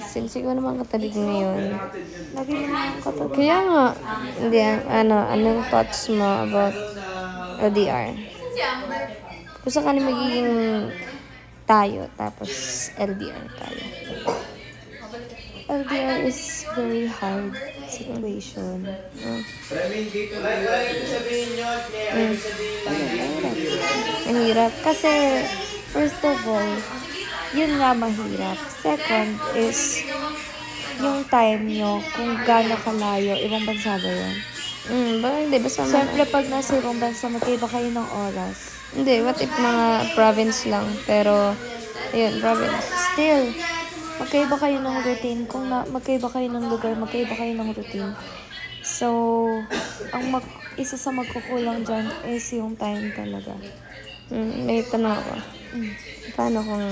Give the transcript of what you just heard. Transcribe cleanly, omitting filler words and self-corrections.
Since ko naman katalig ngayon. Lagi mo naman katabi. Kaya nga, hindi, anong thoughts mo about LDR? Kung sakali magiging tayo, tapos LDR tayo. LDR is very hard situation. Mahirap. Kasi, first of all, yun nga mahirap. Second is, yung time nyo, kung gaano kalayo, ibang bansa ba yun? Hindi, basta Siyempre, pag nasa ibang bansa, magkaiba kayo ng oras. Hindi, what if mga province lang, pero, ayun, province. Still, magkaiba kayo ng routine. Kung magkaiba kayo ng lugar, magkaiba kayo ng routine. So, isa sa magkukulang dyan is yung time talaga. May tanong ako. Paano kung